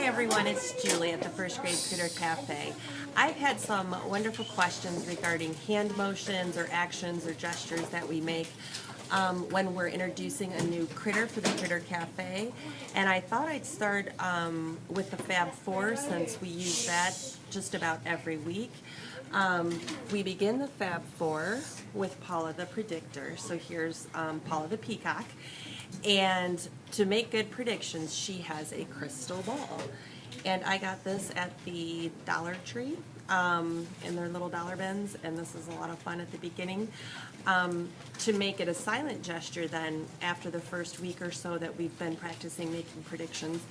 everyone, it's Julie at the First Grade Critter Cafe. I've had some wonderful questions regarding hand motions or actions or gestures that we make when we're introducing a new critter for the Critter Cafe. And I thought I'd start with the Fab Four, since we use that just about every week. We begin the Fab Four with Paula the Predictor. So here's Paula the Peacock. And to make good predictions, she has a crystal ball. And I got this at the Dollar Tree in their little dollar bins, and this is a lot of fun at the beginning. To make it a silent gesture then, after the first week or so that we've been practicing making predictions,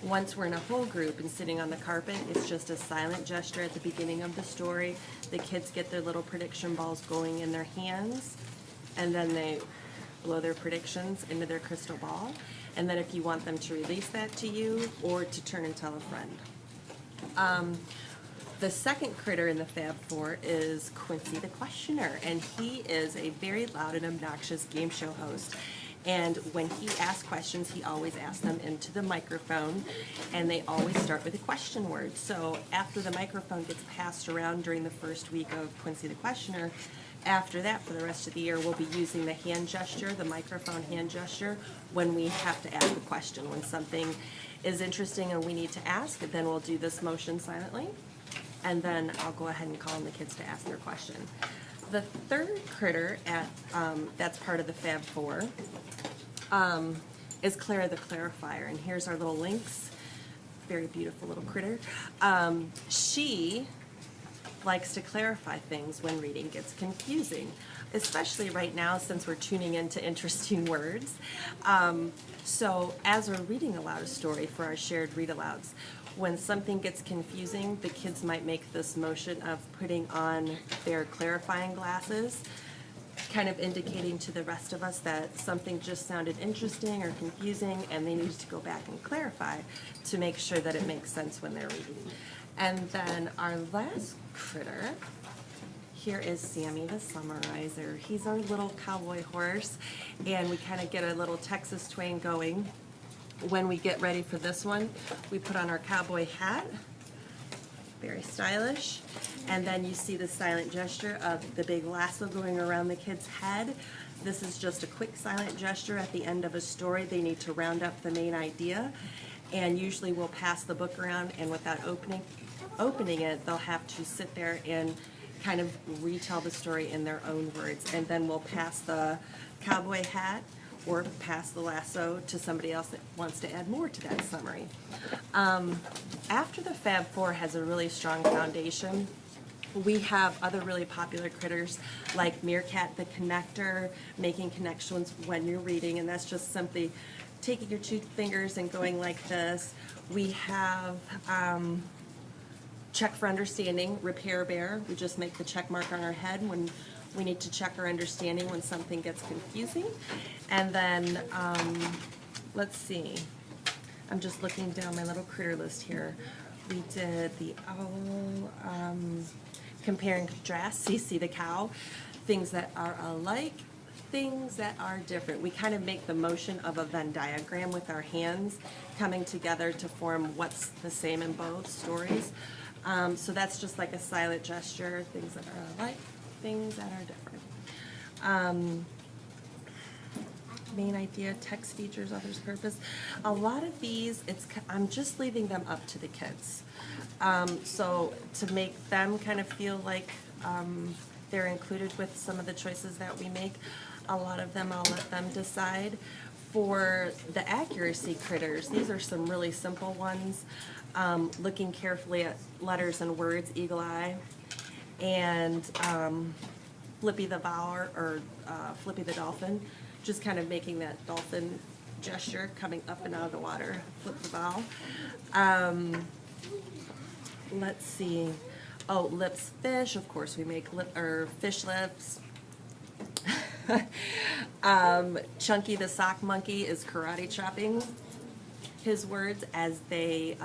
once we're in a whole group and sitting on the carpet, it's just a silent gesture at the beginning of the story. The kids get their little prediction balls going in their hands, and then they blow their predictions into their crystal ball. And then if you want them to release that to you or to turn and tell a friend. The second critter in the Fab Four is Quincy the Questioner, and he is a very loud and obnoxious game show host. And when he asks questions, he always asks them into the microphone, and they always start with a question word. So after the microphone gets passed around during the first week of Quincy the Questioner, after that, for the rest of the year, we'll be using the hand gesture, the microphone hand gesture, when we have to ask a question. When something is interesting and we need to ask, then we'll do this motion silently, and then I'll go ahead and call on the kids to ask their question. The third critter that's part of the Fab Four is Clara the Clarifier, and here's our little lynx, very beautiful little critter. She likes to clarify things when reading gets confusing, especially right now since we're tuning into interesting words. So as we're reading aloud a story for our shared read-alouds, when something gets confusing, the kids might make this motion of putting on their clarifying glasses, kind of indicating to the rest of us that something just sounded interesting or confusing and they need to go back and clarify to make sure that it makes sense when they're reading. And then our last critter, here is Sammy the Summarizer. He's our little cowboy horse, and we kind of get a little Texas twang going. When we get ready for this one, we put on our cowboy hat, very stylish, and then you see the silent gesture of the big lasso going around the kid's head. This is just a quick silent gesture at the end of a story. They need to round up the main idea, and usually we'll pass the book around, and without opening it, they'll have to sit there and kind of retell the story in their own words, and then we'll pass the cowboy hat or pass the lasso to somebody else that wants to add more to that summary. After the Fab Four has a really strong foundation, we have other really popular critters like Meerkat the Connector, making connections when you're reading, and that's just simply taking your two fingers and going like this. We have Check for Understanding, Repair Bear. We just make the check mark on our head when we need to check our understanding when something gets confusing. And then, let's see, I'm just looking down my little critter list here. We did the owl, compare and contrast, CC the cow, things that are alike, things that are different. We kind of make the motion of a Venn diagram with our hands coming together to form what's the same in both stories. So that's just like a silent gesture, things that are alike, things that are different. Main idea, text features, others purpose. A lot of these, I'm just leaving them up to the kids. So to make them kind of feel like they're included with some of the choices that we make, a lot of them I'll let them decide. For the accuracy critters, these are some really simple ones. Looking carefully at letters and words, eagle eye, and Flippy the Vower, or Flippy the Dolphin, just kind of making that dolphin gesture coming up and out of the water, flip the bow. Let's see, oh, lips fish, of course we make fish lips. Chunky the Sock Monkey is karate chopping his words as they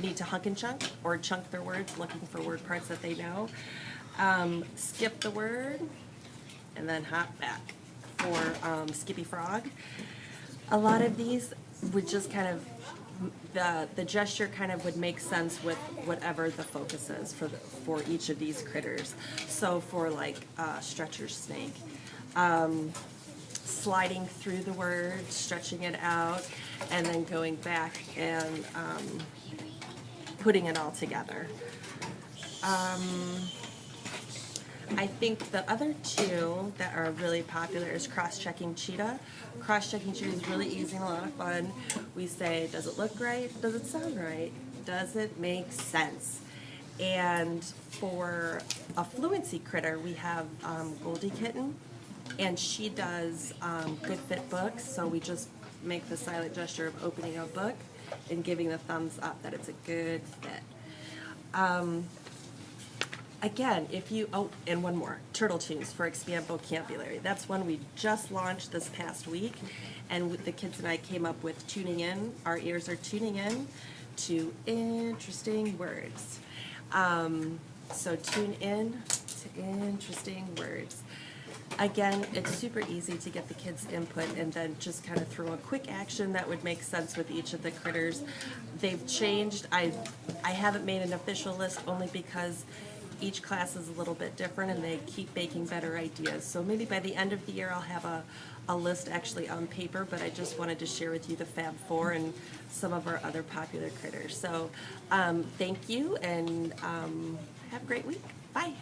need to hunk and chunk or chunk their words, looking for word parts that they know. Skip the word and then hop back for Skippy Frog. A lot of these would just kind of the gesture kind of would make sense with whatever the focus is for each of these critters. So for like stretcher snake, sliding through the word, stretching it out, and then going back and putting it all together. I think the other two that are really popular is cross-checking cheetah. Cross-checking cheetah is really easy and a lot of fun. We say, does it look right? Does it sound right? Does it make sense? And for a fluency critter, we have Goldie Kitten, and she does good fit books. So we just make the silent gesture of opening a book and giving the thumbs up that it's a good fit. Again, if you, oh, and one more, Turtle Tunes for Expand Vocabulary. That's one we just launched this past week, and the kids and I came up with tuning in. Our ears are tuning in to interesting words. So tune in to interesting words. Again, it's super easy to get the kids' input and then just kind of throw a quick action that would make sense with each of the critters. They've changed. I haven't made an official list only because each class is a little bit different and they keep making better ideas. So maybe by the end of the year I'll have a list actually on paper, but I just wanted to share with you the Fab Four and some of our other popular critters. So thank you, and have a great week. Bye.